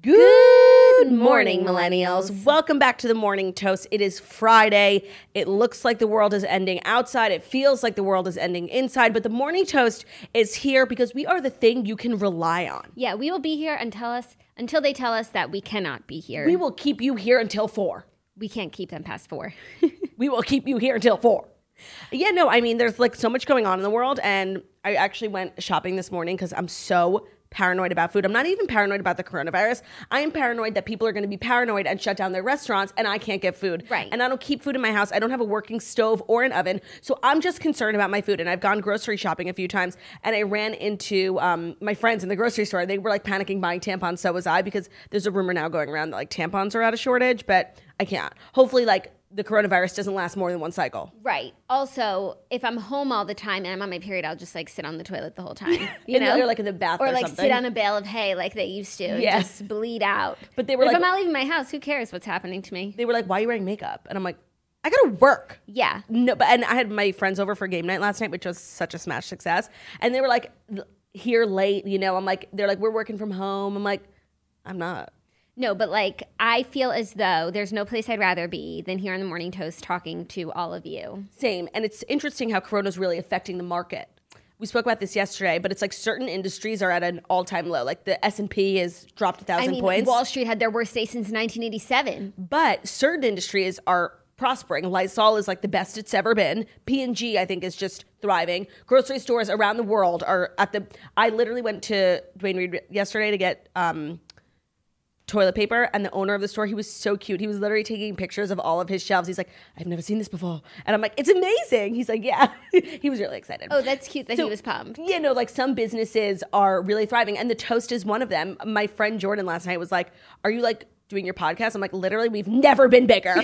Good morning, millennials. Welcome back to the Morning Toast. It is Friday. It looks like the world is ending outside. It feels like the world is ending inside. But the Morning Toast is here because we are the thing you can rely on. Yeah, we will be here until they tell us that we cannot be here. We will keep you here until 4. We can't keep them past 4. We will keep you here until 4. Yeah, no, I mean, there's like so much going on in the world. And I actually went shopping this morning because I'm so paranoid about food. I'm not even paranoid about the coronavirus. I am paranoid that people are going to be paranoid and shut down their restaurants and I can't get food. Right. And I don't keep food in my house. I don't have a working stove or an oven. So I'm just concerned about my food. And I've gone grocery shopping a few times and I ran into my friends in the grocery store. They were like panicking buying tampons. So was I, because there's a rumor now going around that like tampons are out of shortage, but I can't. Hopefully like the coronavirus doesn't last more than one cycle. Right. Also, if I'm home all the time and I'm on my period, I'll just like sit on the toilet the whole time. You know? Or like in the bath or like something. sit on a bale of hay like they used to and just bleed out. But they were if like, I'm not leaving my house, who cares what's happening to me? They were like, why are you wearing makeup? And I'm like, I gotta work. Yeah. No, but and I had my friends over for game night last night, which was such a smash success. And they were like, here late, you know. I'm like, they're like, we're working from home. I'm like, I'm not. No, but like I feel as though there's no place I'd rather be than here on the Morning Toast talking to all of you. Same. And it's interesting how Corona's really affecting the market. We spoke about this yesterday, but it's like certain industries are at an all-time low. Like the S&P has dropped 1,000 points. Wall Street had their worst day since 1987. But certain industries are prospering. Lysol is like the best it's ever been. P&G, I think, is just thriving. Grocery stores around the world are at the... I literally went to Dwayne Reed yesterday to get toilet paper, and the owner of the store, he was so cute. He was literally taking pictures of all of his shelves. He's like, I've never seen this before. And I'm like, it's amazing. He's like, yeah. He was really excited. Oh, that's cute that he was pumped. Yeah, no, like some businesses are really thriving, and the Toast is one of them. My friend Jordan last night was like, are you like doing your podcast? I'm like, literally, we've never been bigger.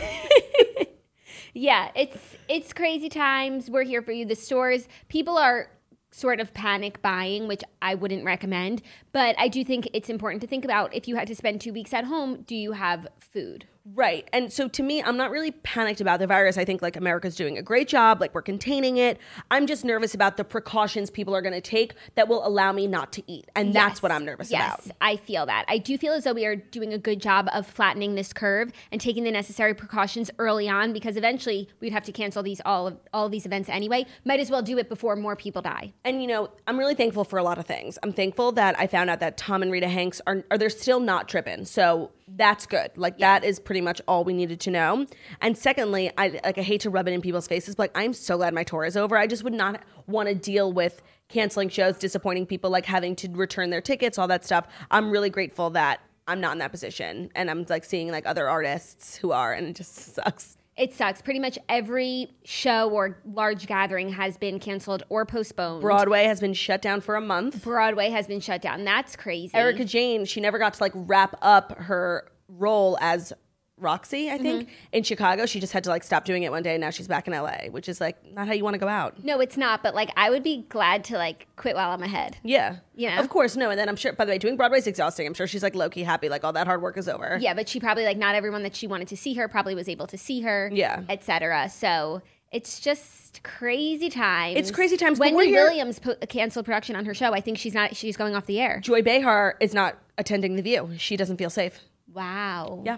Yeah, it's crazy times. We're here for you. The stores, people are sort of panic buying, which I wouldn't recommend. But I do think it's important to think about, if you had to spend 2 weeks at home, do you have food? Right. And so to me, I'm not really panicked about the virus. I think like America's doing a great job. Like we're containing it. I'm just nervous about the precautions people are going to take that will allow me not to eat. And that's what I'm nervous about. Yes, I feel that. I do feel as though we are doing a good job of flattening this curve and taking the necessary precautions early on, because eventually we'd have to cancel all of these events anyway. Might as well do it before more people die. And you know, I'm really thankful for a lot of things. I'm thankful that I found out that Tom and Rita Hanks are they're still not tripping. So that's good. Like that is pretty much all we needed to know. And secondly, I hate to rub it in people's faces, but like, I'm so glad my tour is over. I just would not want to deal with canceling shows, disappointing people, like having to return their tickets, all that stuff. I'm really grateful that I'm not in that position, and I'm like seeing like other artists who are, and it just sucks. It sucks. Pretty much every show or large gathering has been canceled or postponed. Broadway has been shut down for a month. Broadway has been shut down. That's crazy. Erica Jane, she never got to like wrap up her role as Roxy, I think, in Chicago. She just had to like stop doing it one day, and now she's back in LA, which is like not how you want to go out. No, it's not, but like I would be glad to like quit while I'm ahead. Yeah. You know? Of course, no. And then I'm sure, by the way, doing Broadway's exhausting. I'm sure she's like low-key happy, like all that hard work is over. Yeah, but she probably like not everyone that she wanted to see her probably was able to see her. Yeah. Etc. So it's just crazy times. It's crazy times. Wendy Williams canceled production on her show. I think she's going off the air. Joy Behar is not attending The View. She doesn't feel safe. Wow. Yeah.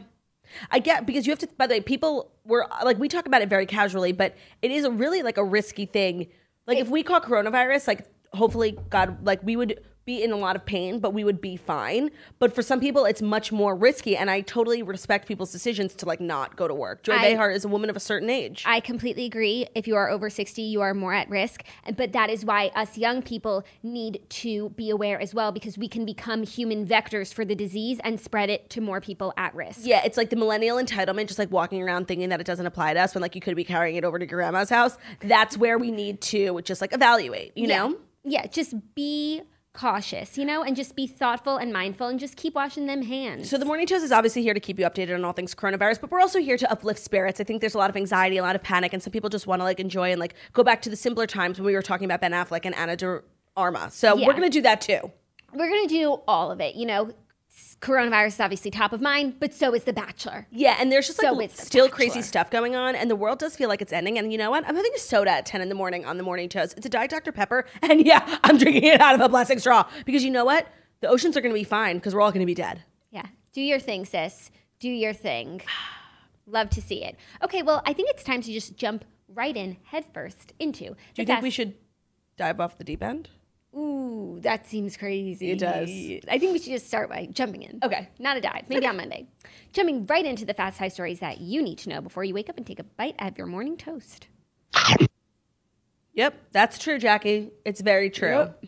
I get, because you have to, by the way, people were like, we talk about it very casually, but it is a really like a risky thing. Like if we caught coronavirus, like hopefully God, like we would be in a lot of pain, but we would be fine. But for some people, it's much more risky. And I totally respect people's decisions to like not go to work. Joy Behar is a woman of a certain age. I completely agree. If you are over 60, you are more at risk. But that is why us young people need to be aware as well, because we can become human vectors for the disease and spread it to more people at risk. Yeah, it's like the millennial entitlement, just like walking around thinking that it doesn't apply to us when like you could be carrying it over to your grandma's house. That's where we need to just like evaluate, you know? Yeah, just be cautious, you know, and just be thoughtful and mindful and just keep washing them hands. So the Morning Toast is obviously here to keep you updated on all things coronavirus, but we're also here to uplift spirits. I think there's a lot of anxiety, a lot of panic, and some people just want to like enjoy and like go back to the simpler times when we were talking about Ben Affleck and Ana de Armas. So we're going to do that too. We're going to do all of it, you know. Coronavirus is obviously top of mind, but so is The Bachelor. Yeah, and there's just like still crazy stuff going on, and the world does feel like it's ending. And you know what? I'm having a soda at 10 in the morning on the Morning Toast. It's a Diet Dr. Pepper, and yeah, I'm drinking it out of a plastic straw because you know what? The oceans are going to be fine because we're all going to be dead. Yeah, Do your thing, sis. Do your thing. Love to see it. Okay, well, I think it's time to just jump right in headfirst into. Do you think we should dive off the deep end? Ooh, that seems crazy. It does. I think we should just start by jumping in. Okay. Not a dive. Maybe on Monday. Jumping right into the fast 5 stories that you need to know before you wake up and take a bite out of your morning toast. Yep, that's true, Jackie. It's very true. Yep.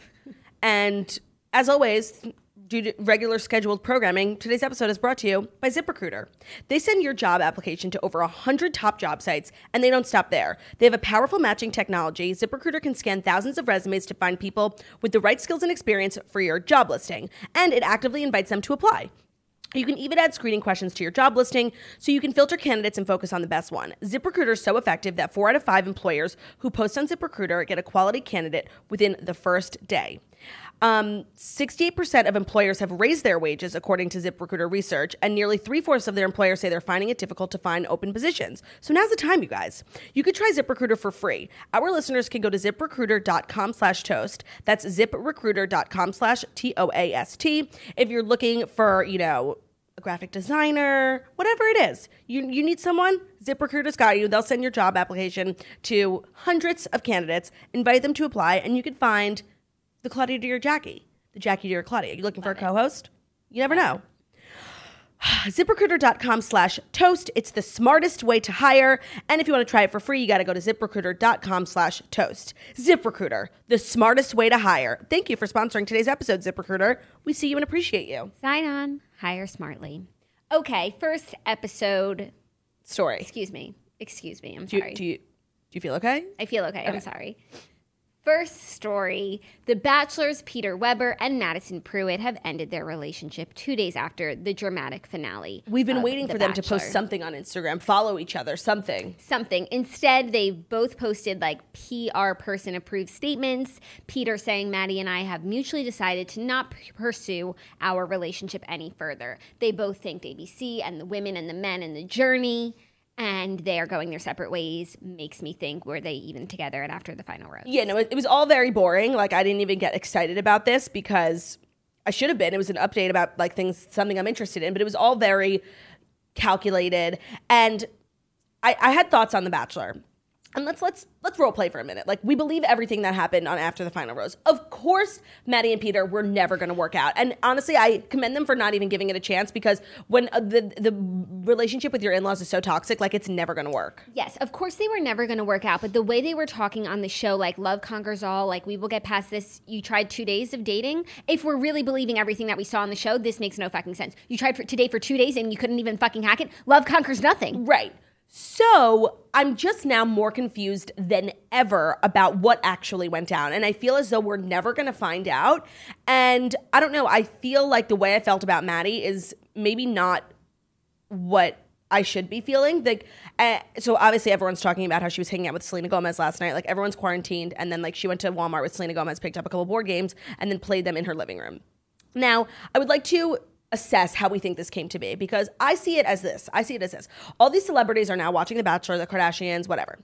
And as always, due to regular scheduled programming, today's episode is brought to you by ZipRecruiter. They send your job application to over 100 top job sites, and they don't stop there. They have a powerful matching technology. ZipRecruiter can scan thousands of resumes to find people with the right skills and experience for your job listing, and it actively invites them to apply. You can even add screening questions to your job listing so you can filter candidates and focus on the best one. ZipRecruiter is so effective that 4 out of 5 employers who post on ZipRecruiter get a quality candidate within the first day. 68% of employers have raised their wages, according to ZipRecruiter research, and nearly 3/4 of their employers say they're finding it difficult to find open positions. So now's the time, you guys. You could try ZipRecruiter for free. Our listeners can go to ZipRecruiter.com/toast. That's ZipRecruiter.com/TOAST. If you're looking for, a graphic designer, whatever it is, you need someone, ZipRecruiter's got you. They'll send your job application to hundreds of candidates, invite them to apply, and you can find the Claudia to your Jackie, the Jackie to your Claudia. You looking for a co-host? You never know. ZipRecruiter.com/toast. It's the smartest way to hire. And if you want to try it for free, you got to go to ZipRecruiter.com/toast. ZipRecruiter, the smartest way to hire. Thank you for sponsoring today's episode, ZipRecruiter. We see you and appreciate you. Sign on. Hire smartly. Okay, first episode. Story. Excuse me. I'm sorry. Do you feel okay? I feel okay. I'm sorry. First story, The Bachelor's Peter Weber and Madison Prewett have ended their relationship 2 days after the dramatic finale. We've been waiting for them to Bachelor. post something on Instagram, follow each other, something. Instead, they both posted PR person approved statements. Peter saying, Maddie and I have mutually decided to not pursue our relationship any further. They both thanked ABC and the women and the men and the journey. And they are going their separate ways. Makes me think, were they even together and after the final rose? Yeah, no, it was all very boring. I didn't even get excited about this because I should have been. It was an update about something I'm interested in, but it was all very calculated. And I had thoughts on The Bachelor. And let's role play for a minute. We believe everything that happened on After the Final Rose. Of course, Maddie and Peter were never going to work out. And honestly, I commend them for not even giving it a chance because when the relationship with your in-laws is so toxic, it's never going to work. Yes, of course they were never going to work out. But the way they were talking on the show, love conquers all, we will get past this. You tried 2 days of dating. If we're really believing everything that we saw on the show, this makes no fucking sense. You tried to date for 2 days and you couldn't even fucking hack it. Love conquers nothing. Right. So I'm just now more confused than ever about what actually went down. And I feel as though we're never going to find out. And I don't know. I feel like the way I felt about Maddie is maybe not what I should be feeling. So obviously everyone's talking about how she was hanging out with Selena Gomez last night. Everyone's quarantined. And then she went to Walmart with Selena Gomez, picked up a couple board games, and then played them in her living room. Now, I would like to assess how we think this came to be because I see it as this. All these celebrities are now watching The Bachelor, the Kardashians, whatever.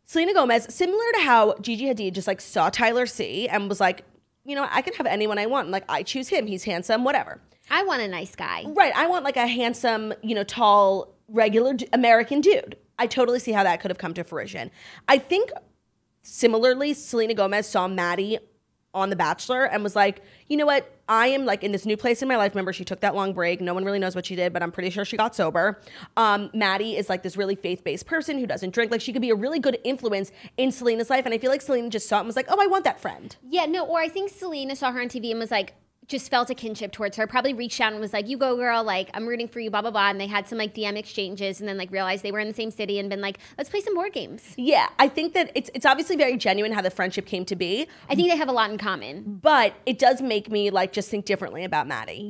Selena Gomez, similar to how Gigi Hadid just saw Tyler C and was I can have anyone I want. I choose him. He's handsome, whatever. I want a nice guy. Right. I want a handsome, tall, regular American dude. I totally see how that could have come to fruition. I think similarly, Selena Gomez saw Maddie on The Bachelor and was you know what? I am in this new place in my life. Remember, she took that long break. No one really knows what she did, but I'm pretty sure she got sober. Maddie is this really faith-based person who doesn't drink. She could be a really good influence in Selena's life. And I feel like Selena just saw it and was oh, I want that friend. Yeah, no, or I think Selena saw her on TV and was just felt a kinship towards her, probably reached out and was you go girl, I'm rooting for you, blah, blah, blah. And they had some DM exchanges and then realized they were in the same city and been let's play some board games. Yeah, I think that it's obviously very genuine how the friendship came to be. I think they have a lot in common. But it does make me just think differently about Maddie,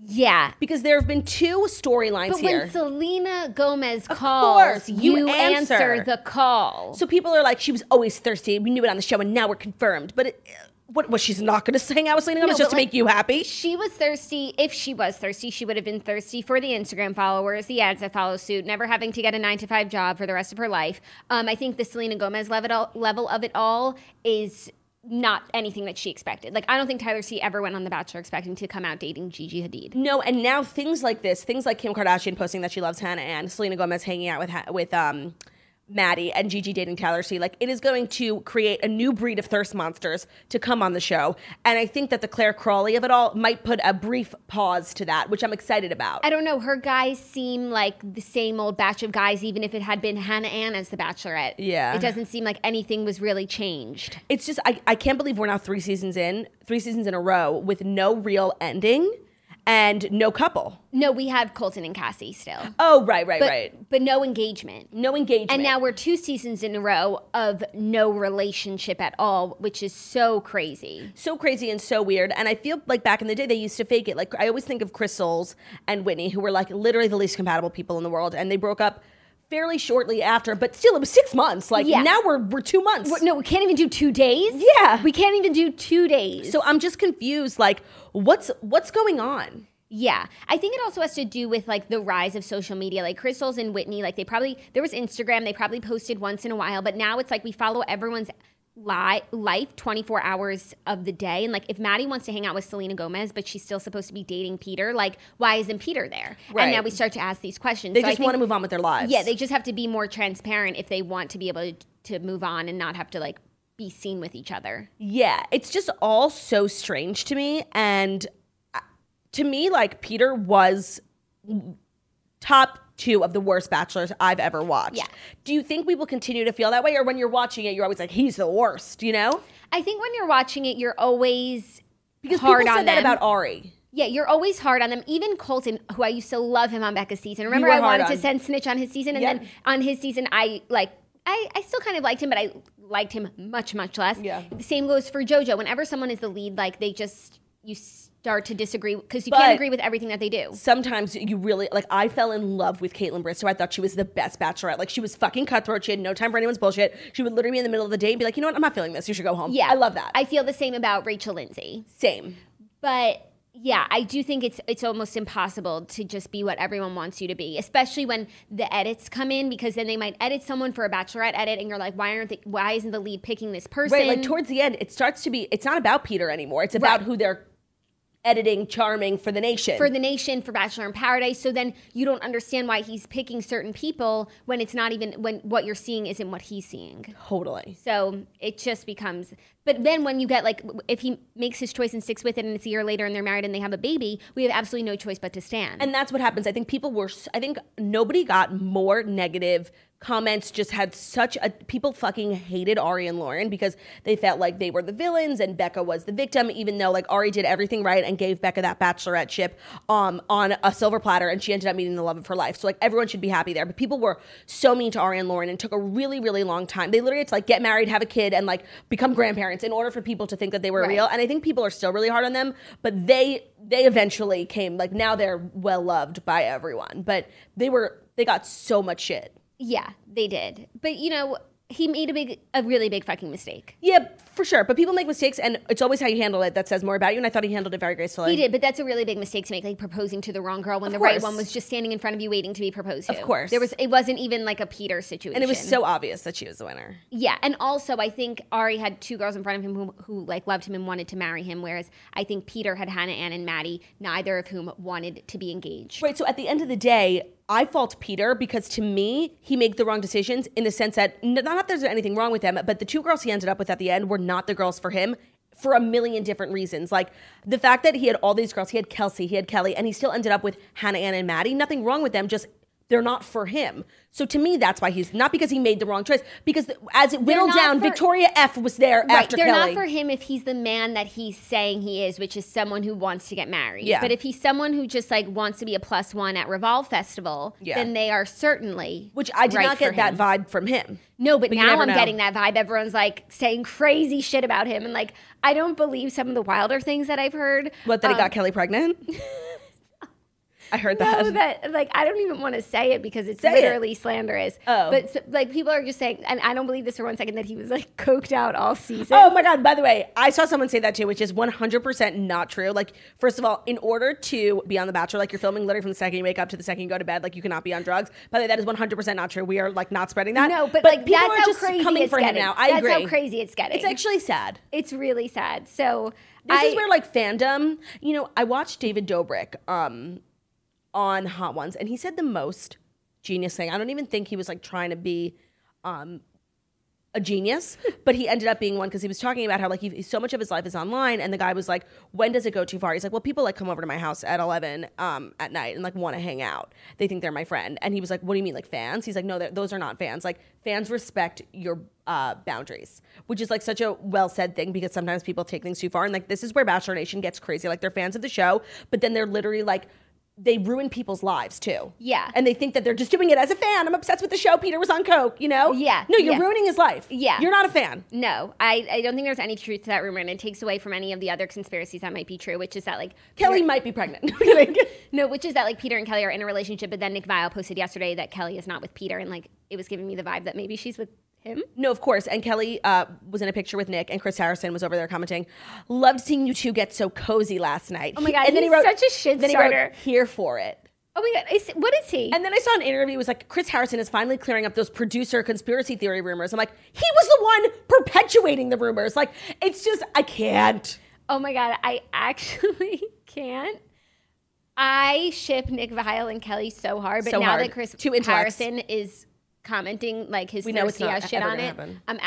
Yeah. Because there have been 2 storylines here. But when Selena Gomez calls, you answer the call. So people are she was always thirsty. We knew it on the show and now we're confirmed. But what was she's not going to hang out with Selena Gomez just to make you happy? She was thirsty. If she was thirsty, she would have been thirsty for the Instagram followers, the ads that follow suit, never having to get a 9-to-5 job for the rest of her life. I think the Selena Gomez level of it all is not anything that she expected. Like, I don't think Tyler C ever went on The Bachelor expecting to come out dating Gigi Hadid. No, and now things like this, things like Kim Kardashian posting that she loves Hannah Ann, Selena Gomez hanging out with Maddie, and Gigi dating Tyler C. Like, it is going to create a new breed of thirst monsters to come on the show. And I think that the Claire Crawley of it all might put a brief pause to that, which I'm excited about. I don't know. Her guys seem like the same old batch of guys, even if it had been Hannah Ann as the Bachelorette. Yeah. It doesn't seem like anything was really changed. It's just, I can't believe we're now 3 seasons in a row with no real ending and no couple. No, we have Colton and Cassie still. Oh, right. But no engagement. No engagement. And now we're 2 seasons in a row of no relationship at all, which is so crazy. So crazy and so weird. And I feel like back in the day, they used to fake it. Like, I always think of Chris Soules and Whitney, who were like literally the least compatible people in the world. And they broke up fairly shortly after, but still, it was 6 months. Like, now we're 2 months. We can't even do 2 days? Yeah. We can't even do 2 days. So I'm just confused. Like, what's going on? Yeah. I think it also has to do with, like, the rise of social media. Like, Chris Soules and Whitney, like, there was Instagram. They probably posted once in a while. But now it's like we follow everyone's life 24 hours of the day. And, like, if Maddie wants to hang out with Selena Gomez, but she's still supposed to be dating Peter, like, why isn't Peter there? Right. And now we start to ask these questions. They just want to move on with their lives. Yeah, they just have to be more transparent if they want to be able to move on and not have to, like, be seen with each other. Yeah, it's just all so strange to me. And to me, like, Peter was top 2 of the worst bachelors I've ever watched. Yeah. Do you think we will continue to feel that way? Or when you're watching it, you're always like, he's the worst, you know? I think when you're watching it, you're always because hard people on said them. that about Ari. Yeah, you're always hard on them. Even Colton, who I used to love him on Becca's season. Remember, I wanted to send Snitch on his season, and then on his season, I still kind of liked him, but I liked him much, much less. Yeah. The same goes for JoJo. Whenever someone is the lead, like, you start to disagree because you can't agree with everything that they do. Sometimes you really, like, I fell in love with Caitlin Bristow. I thought she was the best Bachelorette. Like, she was fucking cutthroat. She had no time for anyone's bullshit. She would literally be in the middle of the day and be like, you know what, I'm not feeling this. You should go home. Yeah. I love that. I feel the same about Rachel Lindsay. Same. But yeah, I do think it's almost impossible to just be what everyone wants you to be, especially when the edits come in, because then they might edit someone for a Bachelorette edit and you're like, why isn't the lead picking this person? Right, like towards the end, it starts to be, it's not about Peter anymore. It's about who they're editing, charming for the nation. For the nation, for Bachelor in Paradise. So then you don't understand why he's picking certain people when it's not even, when what you're seeing isn't what he's seeing. Totally. So it just becomes, but then when you get, like, if he makes his choice and sticks with it and it's a year later and they're married and they have a baby, we have absolutely no choice but to stand. And that's what happens. I think nobody got more negative comments, just had people fucking hated Ari and Lauren because they felt like they were the villains and Becca was the victim, even though, like, Ari did everything right and gave Becca that Bachelorette ship on a silver platter, and she ended up meeting the love of her life. So, like, everyone should be happy there. But people were so mean to Ari and Lauren and took a really, really long time. They literally had to, like, get married, have a kid, and, like, become grandparents in order for people to think that they were real. And I think people are still really hard on them, but they eventually came, like, now they're well loved by everyone. But they got so much shit. Yeah, they did. But, you know, he made a really big fucking mistake. Yeah, for sure. But people make mistakes, and it's always how you handle it that says more about you, and I thought he handled it very gracefully. He did, but that's a really big mistake to make, like proposing to the wrong girl when the right one was just standing in front of you waiting to be proposed to. Of course. It wasn't even like a Peter situation. And it was so obvious that she was the winner. Yeah, and also I think Ari had 2 girls in front of him who like loved him and wanted to marry him, whereas I think Peter had Hannah Ann and Maddie, neither of whom wanted to be engaged. Right, so at the end of the day, I fault Peter because to me, he made the wrong decisions in the sense that not that there's anything wrong with them, but the 2 girls he ended up with at the end were not the girls for him for a million different reasons. Like the fact that he had all these girls, he had Kelsey, he had Kelly, and he still ended up with Hannah Ann and Maddie. Nothing wrong with them, just they're not for him. So to me, that's why he's not because he made the wrong choice. Because as it whittled down, Victoria F was there after Kelly. They're not for him if he's the man that he's saying he is, which is someone who wants to get married. Yeah. But if he's someone who just like wants to be a +1 at Revolve Festival, then they are certainly which I did not get that vibe from him. No, but now I'm getting that vibe. Everyone's like saying crazy shit about him, and like I don't believe some of the wilder things that I've heard. What, that he got Kelly pregnant? I heard that. No, that like I don't even want to say it because it's literally slanderous. Oh. But like people are just saying, and I don't believe this for one second, that he was like coked out all season. Oh my God, by the way, I saw someone say that too, which is 100% not true. Like, first of all, in order to be on The Bachelor, like you're filming literally from the second you wake up to the second you go to bed, like you cannot be on drugs. By the way, that is 100% not true. We are like not spreading that. No, but like people that's are how just crazy coming it's for getting. him now. I agree. That's how crazy it's getting. It's actually sad. It's really sad. So This is where like fandom, you know, I watched David Dobrik on Hot Ones, and he said the most genius thing. I don't even think he was like trying to be a genius, but he ended up being one because he was talking about how like so much of his life is online, and the guy was like, when does it go too far? He's like, well, people like come over to my house at 11 at night and like want to hang out. They think they're my friend. And he was like, what do you mean, like fans? He's like, no, those are not fans. Like fans respect your boundaries, which is like such a well said thing because sometimes people take things too far. And like this is where Bachelor Nation gets crazy. Like they're fans of the show, but then they're literally like, they ruin people's lives too. Yeah. And they think that they're just doing it as a fan. I'm obsessed with the show. Peter was on coke, you know? Yeah. No, you're ruining his life. Yeah. You're not a fan. No, I don't think there's any truth to that rumor, and it takes away from any of the other conspiracies that might be true, which is that like Kelly might be pregnant. No, which is that like Peter and Kelly are in a relationship, but then Nick Viall posted yesterday that Kelly is not with Peter, and like it was giving me the vibe that maybe she's with him. No, of course. And Kelly was in a picture with Nick, and Chris Harrison was over there commenting, loved seeing you two get so cozy last night. Oh my God, and then he's he wrote, such a shit then starter. He wrote, here for it. Oh my God, what is he? And then I saw an interview, it was like, Chris Harrison is finally clearing up those producer conspiracy theory rumors. I'm like, he was the one perpetuating the rumors. Like, it's just, I can't. Oh my God, I actually can't. I ship Nick Viall and Kelly so hard, but now that Chris Harrison is commenting like his thirsty ass shit on it, happen. I'm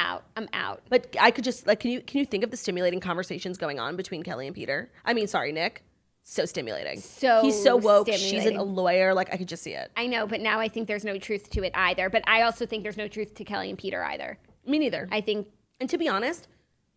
out. But I could just, like, can you think of the stimulating conversations going on between Kelly and Peter? I mean, sorry, Nick. So stimulating. He's so woke. She's a lawyer. Like I could just see it. I know, but now I think there's no truth to it either. But I also think there's no truth to Kelly and Peter either. Me neither. I think, and to be honest,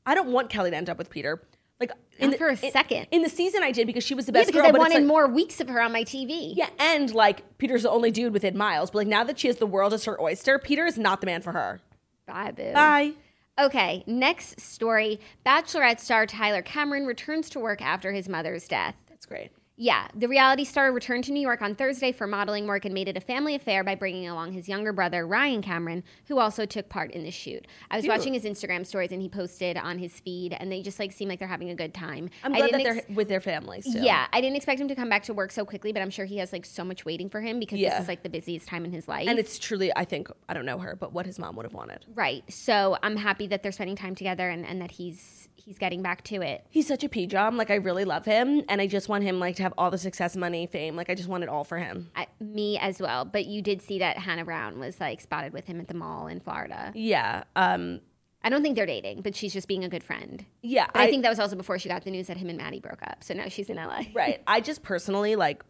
I don't want Kelly to end up with Peter. Like for a second in the season, I did because she was the best because girl. I wanted more weeks of her on my TV. Yeah, and like Peter's the only dude within miles. But like now that she has the world as her oyster, Peter is not the man for her. Bye, boo. Bye. Okay, next story. Bachelorette star Tyler Cameron returns to work after his mother's death. That's great. Yeah, the reality star returned to New York on Thursday for modeling work and made it a family affair by bringing along his younger brother, Ryan Cameron, who also took part in the shoot. I was watching his Instagram stories and he posted on his feed, and they just like seem like they're having a good time. I'm glad that they're with their families too. Yeah, I didn't expect him to come back to work so quickly, but I'm sure he has like so much waiting for him because this is like the busiest time in his life. And it's truly, I think, I don't know her, but what his mom would have wanted. Right. So I'm happy that they're spending time together and that he's getting back to it. He's such a P-Jom. Like, I really love him. And I just want him, like, to have all the success, money, fame. Like, I just want it all for him. Me as well. But you did see that Hannah Brown was, like, spotted with him at the mall in Florida. Yeah. I don't think they're dating, but she's just being a good friend. Yeah. But I think that was also before she got the news that him and Maddie broke up. So now she's in LA. Right. I just personally, like,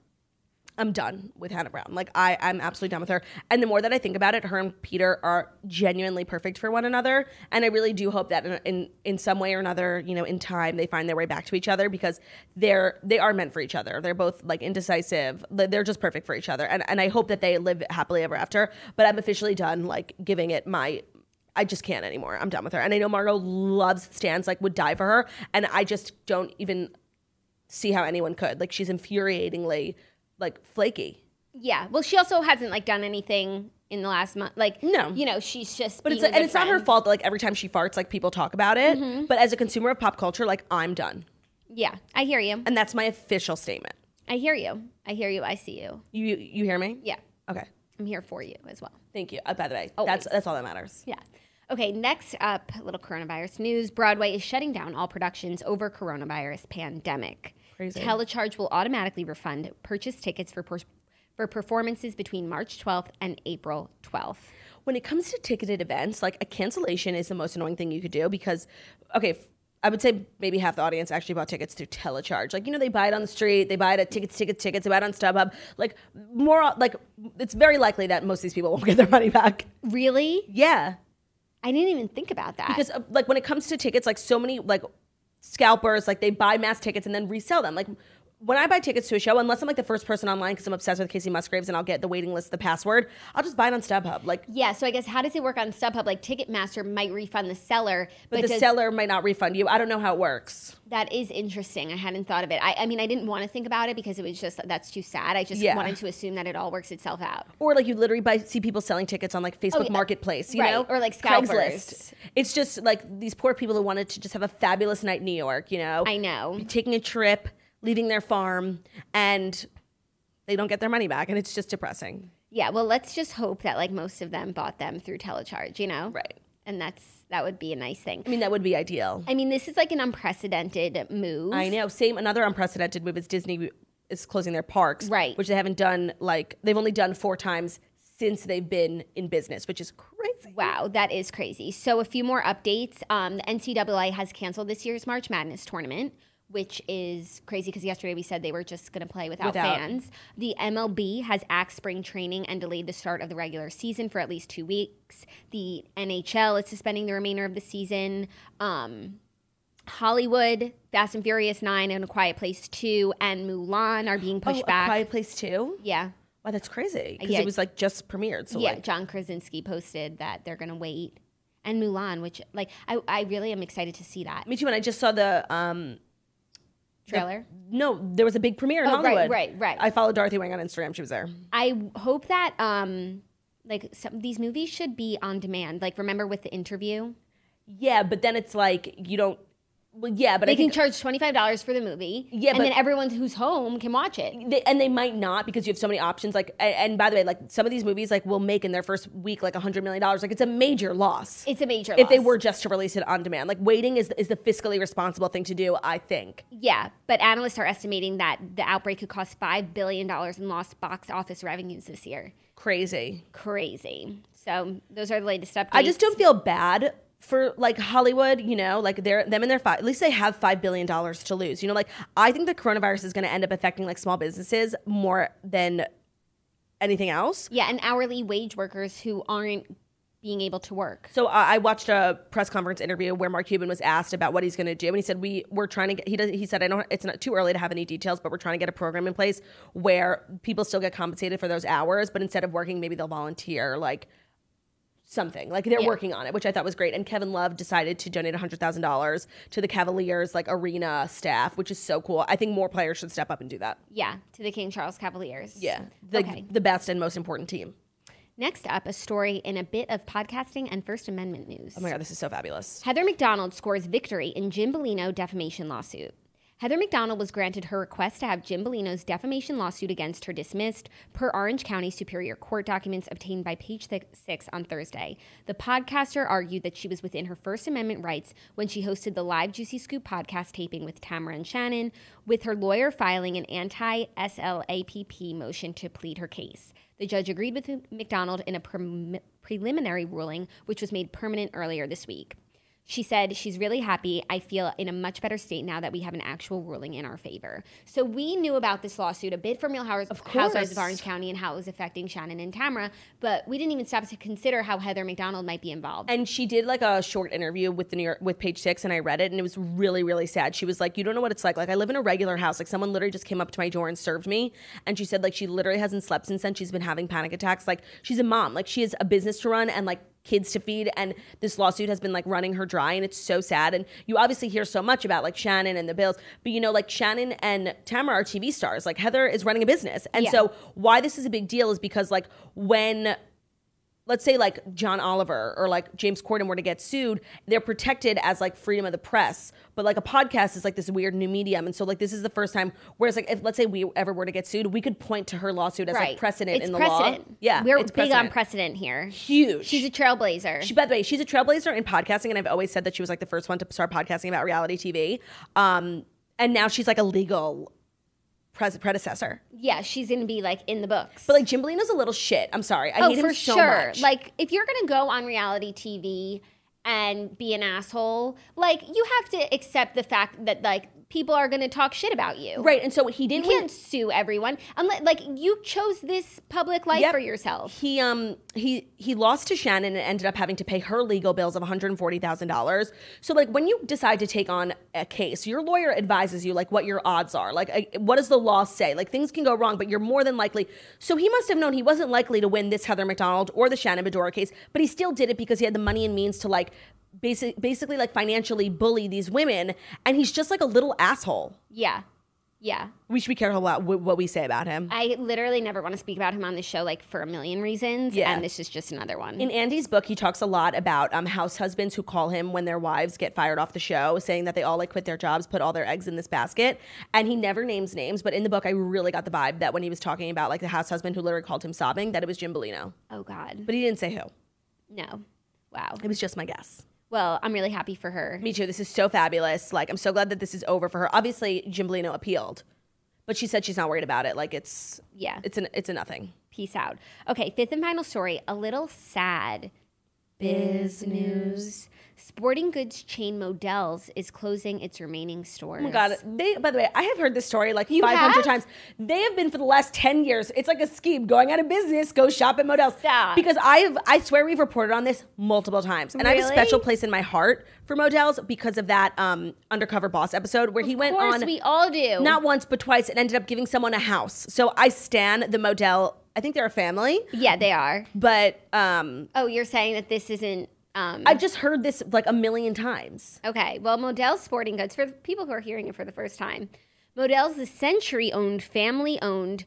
I'm done with Hannah Brown. Like, I'm absolutely done with her. And the more that I think about it, her and Peter are genuinely perfect for one another. And I really do hope that in some way or another, you know, in time, they find their way back to each other because they are meant for each other. They're both, like, indecisive. They're just perfect for each other. And I hope that they live happily ever after. But I'm officially done, like, giving it I just can't anymore. I'm done with her. And I know Margot loves Stans, like, would die for her. And I just don't even see how anyone could. Like, she's infuriatingly, like, flaky. Yeah. Well, she also hasn't, like, done anything in the last month. Like, no. You know, she's just But it's not her fault that, like, every time she farts, like, people talk about it. Mm-hmm. But as a consumer of pop culture, like, I'm done. Yeah. I hear you. And that's my official statement. I hear you. I see you. You hear me? Yeah. Okay. I'm here for you as well. Thank you. By the way, Always. That's all that matters. Yeah. Okay, next up, a little coronavirus news. Broadway is shutting down all productions over coronavirus pandemic. Crazy. Telecharge will automatically refund purchased tickets for performances between March 12th and April 12th. When it comes to ticketed events, like, a cancellation is the most annoying thing you could do because, okay, I would say maybe half the audience actually bought tickets through Telecharge. Like, you know, they buy it on the street, they buy it at tickets, they buy it on StubHub. Like, it's very likely that most of these people won't get their money back. Really? Yeah. I didn't even think about that. Because, like, when it comes to tickets, like, so many, like, scalpers, like, they buy mass tickets and then resell them. Like, when I buy tickets to a show, unless I'm like the first person online because I'm obsessed with Casey Musgraves and I'll get the waiting list, the password, I'll just buy it on StubHub. Like, yeah, so I guess how does it work on StubHub? Like Ticketmaster might refund the seller, but the seller might not refund you. I don't know how it works. That is interesting. I hadn't thought of it. I mean, I didn't want to think about it because it was just, that's too sad. I just wanted to assume that it all works itself out. Or like you literally see people selling tickets on like Facebook Marketplace, you know? Or like scalpers. Craigslist. It's just like these poor people who wanted to just have a fabulous night in New York, you know? I know. Taking a trip, leaving their farm, and they don't get their money back, and it's just depressing. Yeah, well, let's just hope that like most of them bought them through telecharge, you know? Right. And that would be a nice thing. I mean, that would be ideal. I mean, this is like an unprecedented move. I know. Another unprecedented move is Disney is closing their parks. Right. Which they haven't done, they've only done 4 times since they've been in business, which is crazy. Wow, that is crazy. So a few more updates. The NCAA has canceled this year's March Madness tournament, which is crazy because yesterday we said they were just going to play without fans. The MLB has axed spring training and delayed the start of the regular season for at least 2 weeks. The NHL is suspending the remainder of the season. Hollywood, Fast and Furious 9 and A Quiet Place 2 and Mulan are being pushed back. A Quiet Place 2? Yeah. Wow, that's crazy because it was like just premiered. So John Krasinski posted that they're going to wait. And Mulan, which I really am excited to see that. Me too, and I just saw the... trailer? No, there was a big premiere in Hollywood. Right. I followed Dorothy Wang on Instagram. She was there. I hope that some of these movies should be on demand. Like, remember with The Interview? Yeah, but then it's like you don't. Well, yeah, but they can charge $25 for the movie. Yeah, and then everyone who's home can watch it. They might not because you have so many options. Like, and by the way, like some of these movies like will make in their first week like $100 million. Like, it's a major loss. It's a major loss if they were just to release it on demand. Like, waiting is the fiscally responsible thing to do, I think. Yeah, but analysts are estimating that the outbreak could cost $5 billion in lost box office revenues this year. Crazy. So those are the latest updates. I just don't feel bad for like Hollywood, you know, like them and their at least they have $5 billion to lose. You know, like I think the coronavirus is going to end up affecting like small businesses more than anything else. Yeah, and hourly wage workers who aren't being able to work. So I watched a press conference interview where Mark Cuban was asked about what he's going to do, and he said we're trying to get. He said it's not too early to have any details, but we're trying to get a program in place where people still get compensated for those hours, but instead of working, maybe they'll volunteer like. Something like they're working on it, which I thought was great. And Kevin Love decided to donate $100,000 to the Cavaliers like arena staff, which is so cool. I think more players should step up and do that. Yeah, to the King Charles Cavaliers. Yeah, the best and most important team. Next up, a story in a bit of podcasting and First Amendment news. Oh my God, this is so fabulous. Heather McDonald scores victory in Jim Bellino defamation lawsuit. Heather McDonald was granted her request to have Jim Bellino's defamation lawsuit against her dismissed per Orange County Superior Court documents obtained by Page 6 on Thursday. The podcaster argued that she was within her First Amendment rights when she hosted the live Juicy Scoop podcast taping with Tamara and Shannon, with her lawyer filing an anti-SLAPP motion to plead her case. The judge agreed with McDonald in a preliminary ruling, which was made permanent earlier this week. She said, she's really happy. I feel in a much better state now that we have an actual ruling in our favor. So we knew about this lawsuit a bit from Real Housewives of Orange County and how it was affecting Shannon and Tamara, but we didn't even stop to consider how Heather McDonald might be involved. And she did like a short interview with with Page 6, and I read it, and it was really, really sad. She was like, you don't know what it's like. Like, I live in a regular house. Like, someone literally just came up to my door and served me. And she said, like, she literally hasn't slept since then. She's been having panic attacks. Like, she's a mom. Like, she has a business to run and like kids to feed, and this lawsuit has been like running her dry, and it's so sad. And you obviously hear so much about like Shannon and the bills, but you know, like Shannon and Tamara are TV stars. Like Heather is running a business. And so why this is a big deal is because like when, let's say like John Oliver or like James Corden were to get sued, they're protected as like freedom of the press. But like a podcast is like this weird new medium. And so like this is the first time, whereas like if let's say we ever were to get sued, we could point to her lawsuit as like precedent in the law. Yeah, we're big on precedent here. Huge. She's a trailblazer. By the way, she's a trailblazer in podcasting, and I've always said that she was like the first one to start podcasting about reality TV. And now she's like a legal predecessor. Yeah, she's gonna be like in the books. But like Jim Bellino's a little shit. I'm sorry. I hate him so much. Like if you're gonna go on reality TV and be an asshole, like you have to accept the fact that like people are going to talk shit about you. Right, and so he You didn't can't sue everyone. Like, you chose this public life for yourself. He lost to Shannon and ended up having to pay her legal bills of $140,000. So like when you decide to take on a case, your lawyer advises you like what your odds are. Like what does the law say? Like things can go wrong, but you're more than likely. So he must have known he wasn't likely to win this Heather McDonald or the Shannon Bedora case, but he still did it because he had the money and means to like basically like financially bully these women, and he's just like a little asshole. Yeah. We should be careful about what we say about him. I literally never want to speak about him on this show, like for a million reasons, and this is just another one. In Andy's book, he talks a lot about house husbands who call him when their wives get fired off the show, saying that they all like quit their jobs, put all their eggs in this basket, and he never names names, but in the book, I really got the vibe that when he was talking about like the house husband who literally called him sobbing, that it was Jim Bellino. Oh, God. But he didn't say who. No. Wow. It was just my guess. Well, I'm really happy for her. Me too. This is so fabulous. Like, I'm so glad that this is over for her. Obviously, Jim Bellino appealed, but she said she's not worried about it. Like, it's a nothing. Peace out. Okay, fifth and final story. A little sad. Biz news. Sporting goods chain Modell's is closing its remaining stores. Oh my God. By the way, I have heard this story like 500 have? times. They have been for the last 10 years. It's like a scheme. Going out of business, go shop at Modell's. Stop. Because I swear we've reported on this multiple times. And I have a special place in my heart for Modell's because of that Undercover Boss episode where he went on. Of course, we all do. Not once, but twice, and ended up giving someone a house. So I stan the Modell. I think they're a family. Yeah, they are. But oh, you're saying that this isn't I've just heard this like a million times. Okay, well, Modell's Sporting Goods, for people who are hearing it for the first time, Modell's the century-owned, family-owned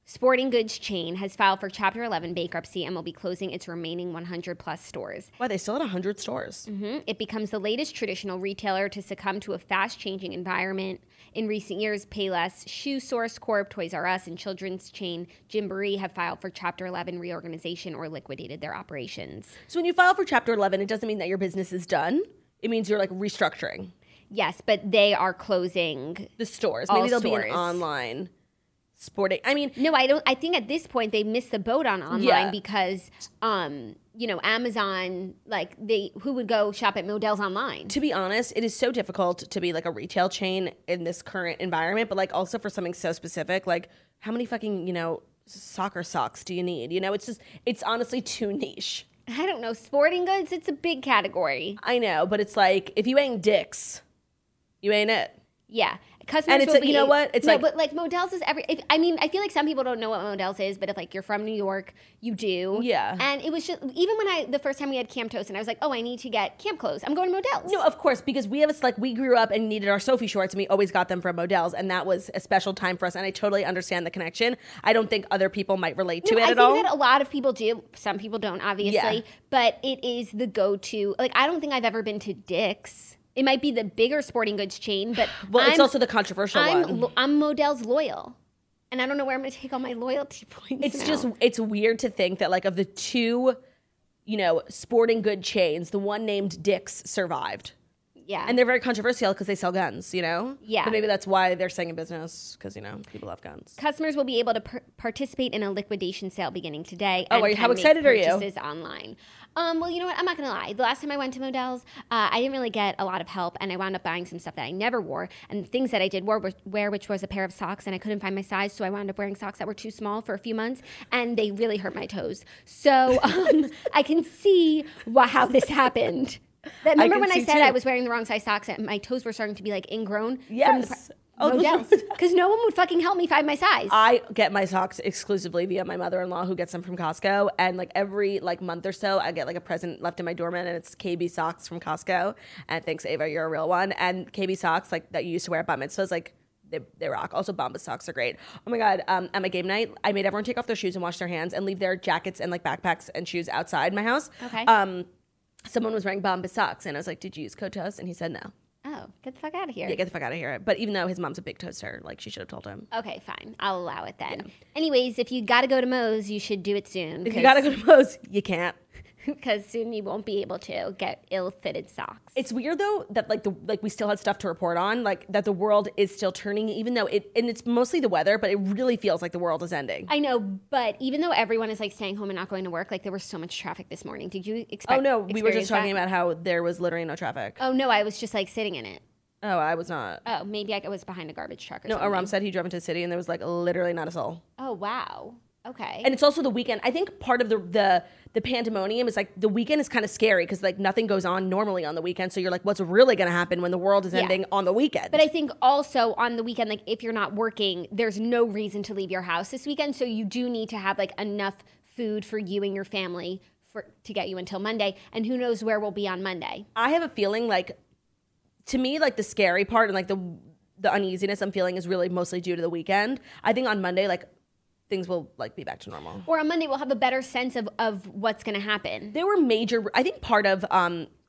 sporting goods chain has filed for Chapter 11 bankruptcy and will be closing its remaining 100-plus stores. Wow, they still had 100 stores. Mm-hmm. It becomes the latest traditional retailer to succumb to a fast-changing environment. In recent years, Payless, Shoe Source Corp, Toys R Us, and children's chain Gymboree have filed for Chapter 11 reorganization or liquidated their operations. So when you file for Chapter 11, it doesn't mean that your business is done. It means you're like restructuring. Yes, but they are closing the stores. Maybe there'll stores. Be an online sporting. I mean, no, I don't. I think at this point they missed the boat on online because, Amazon, like who would go shop at Modell's online? To be honest, it is so difficult to be like a retail chain in this current environment, but like also for something so specific, like how many fucking, soccer socks do you need? It's honestly too niche. I don't know. Sporting goods, it's a big category. I know, but it's like if you ain't Dick's, you ain't it. Yeah. Customers and it's like, you know what? It's but like Modell's is I feel like some people don't know what Modell's is, but if like you're from New York, you do. Yeah. And it was just, even when the first time we had Camp Toast and I was like, oh, I need to get camp clothes, I'm going to Modell's. No, of course, because we grew up and needed our Sophie shorts and we always got them from Modell's, and that was a special time for us, and I totally understand the connection. I don't think other people might relate to it at all. I think that a lot of people do. Some people don't, obviously. But it is the go-to. Like, I don't think I've ever been to Dick's. It might be the bigger sporting goods chain, but it's also the controversial one. I'm Modell's loyal, and I don't know where I'm going to take all my loyalty points. It's weird to think that like of the two, sporting good chains, the one named Dick's survived. Yeah, and they're very controversial because they sell guns. Yeah, but maybe that's why they're staying in business because people have guns. Customers will be able to participate in a liquidation sale beginning today. Oh, how excited are you? Purchases online. Well, you know what? I'm not going to lie. The last time I went to Modell's, I didn't really get a lot of help, and I wound up buying some stuff that I never wore, and things that I did wear, which was a pair of socks, and I couldn't find my size, so I wound up wearing socks that were too small for a few months, and they really hurt my toes. So I can see how this happened. Remember when I said I was wearing the wrong size socks and my toes were starting to be like ingrown? Yes. Modell's. Because no one would fucking help me find my size. I get my socks exclusively via my mother-in-law who gets them from Costco. And like every month or so, I get like a present left in my doormat, and it's KB socks from Costco. And thanks, Ava, you're a real one. And KB socks like that you used to wear at bat mitzvahs, like they rock. Also, Bombas socks are great. Oh my God. At my game night, I made everyone take off their shoes and wash their hands and leave their jackets and like backpacks and shoes outside my house. Okay. Someone was wearing Bombas socks, and I was like, "Did you use code toast?" And he said no. Oh, get the fuck out of here. Yeah, get the fuck out of here. But even though his mom's a big toaster, like she should have told him. Okay, fine. I'll allow it then. Yeah. Anyways, if you got to go to Moe's, you should do it soon. If you got to go to Moe's, you can't. Because soon you won't be able to get ill-fitted socks. It's weird though that we still had stuff to report on, like that the world is still turning, even though it's mostly the weather, but it really feels like the world is ending. I know, but even though everyone is like staying home and not going to work, like there was so much traffic this morning. Did you expect? Oh no, we were just talking about how there was literally no traffic. Oh no, I was just like sitting in it. Oh, I was not. Oh, maybe I was behind a garbage truck or No, something. Aram said he drove into the city and there was like literally not a soul. Oh, wow. Okay. And it's also the weekend. I think part of the pandemonium is like the weekend is kind of scary because like nothing goes on normally on the weekend. So you're like, what's really going to happen when the world is ending on the weekend? But I think also on the weekend, like if you're not working, there's no reason to leave your house this weekend. So you do need to have like enough food for you and your family to get you until Monday. And who knows where we'll be on Monday. I have a feeling like, to me, like the scary part and like the uneasiness I'm feeling is really mostly due to the weekend. I think on Monday, like things will like be back to normal. Or on Monday, we'll have a better sense of what's going to happen. There were I think part of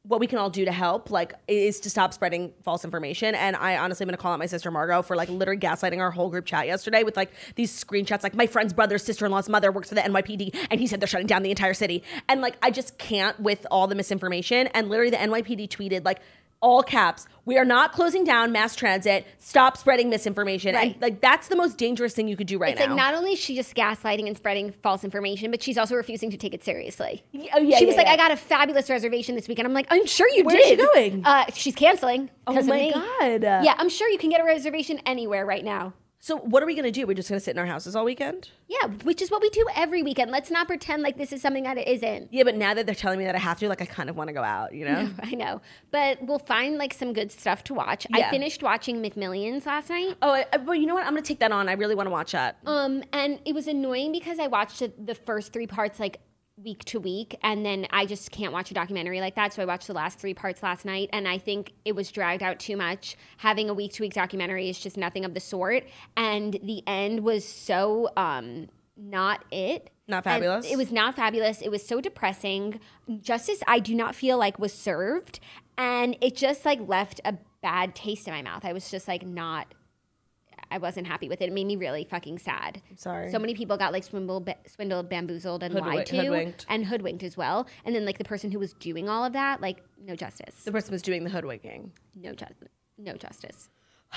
what we can all do to help like is to stop spreading false information. And I honestly am going to call out my sister Margot for like literally gaslighting our whole group chat yesterday with like these screenshots, like my friend's brother's sister-in-law's mother works for the NYPD and he said they're shutting down the entire city. And like, I just can't with all the misinformation. And literally the NYPD tweeted like, all caps, we are not closing down mass transit. Stop spreading misinformation. Right. And like that's the most dangerous thing you could do right now. It's like not only is she just gaslighting and spreading false information, but she's also refusing to take it seriously. She was like, I got a fabulous reservation this weekend. I'm like, I'm sure you did. Where's she going? She's canceling. Oh my God. Yeah, I'm sure you can get a reservation anywhere right now. So what are we going to do? We're just going to sit in our houses all weekend? Yeah, which is what we do every weekend. Let's not pretend like this is something that it isn't. Yeah, but now that they're telling me that I have to, like I kind of want to go out, you know? No, I know. But we'll find like some good stuff to watch. Yeah. I finished watching McMillions last night. Oh, well, you know what? I'm going to take that on. I really want to watch that. And it was annoying because I watched the first 3 parts like week to week, and then I just can't watch a documentary like that, so I watched the last 3 parts last night, and I think it was dragged out too much. Having a week to week documentary is just nothing of the sort, and the end was so not fabulous. And it was not fabulous. It was so depressing. Justice, I do not feel like was served, and it just like left a bad taste in my mouth. I was just like I wasn't happy with it. It made me really fucking sad. I'm sorry. So many people got like swindled, bamboozled, and lied to. Hoodwinked. And hoodwinked as well. And then like the person who was doing all of that, like no justice. The person was doing the hoodwinking. No justice.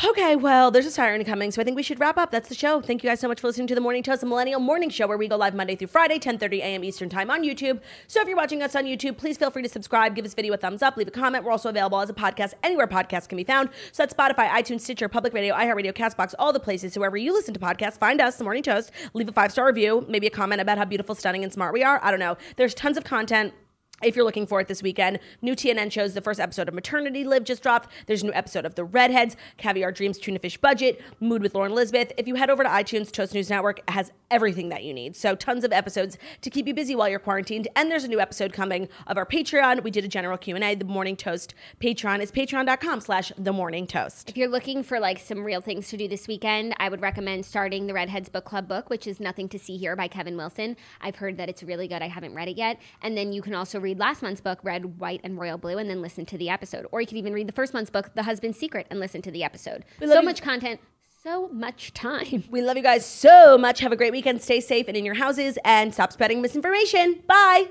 Okay, well, there's a siren coming, so I think we should wrap up. That's the show. Thank you guys so much for listening to The Morning Toast, a millennial morning show where we go live Monday through Friday, 10:30 a.m. Eastern time on YouTube. So if you're watching us on YouTube, please feel free to subscribe, give this video a thumbs up, leave a comment. We're also available as a podcast anywhere podcasts can be found. So that's Spotify, iTunes, Stitcher, Public Radio, iHeartRadio, CastBox, all the places. So wherever you listen to podcasts, find us, The Morning Toast, leave a 5-star review, maybe a comment about how beautiful, stunning, and smart we are. I don't know. There's tons of content. If you're looking for it this weekend, new TNN shows. The first episode of Maternity Live just dropped. There's a new episode of The Redheads, Caviar Dreams, Tuna Fish Budget, Mood with Lauren Elizabeth. If you head over to iTunes, Toast News Network has everything that you need. So tons of episodes to keep you busy while you're quarantined. And there's a new episode coming of our Patreon. We did a general Q&A. The Morning Toast Patreon is patreon.com/The Morning Toast. If you're looking for like some real things to do this weekend, I would recommend starting the Redheads Book Club book, which is Nothing to See Here by Kevin Wilson. I've heard that it's really good. I haven't read it yet. And then you can also read last month's book, Red, White, and Royal Blue, and then listen to the episode. Or you can even read the first month's book, The Husband's Secret, and listen to the episode. So much content, so much time. We love you guys so much. Have a great weekend. Stay safe and in your houses, and stop spreading misinformation. Bye.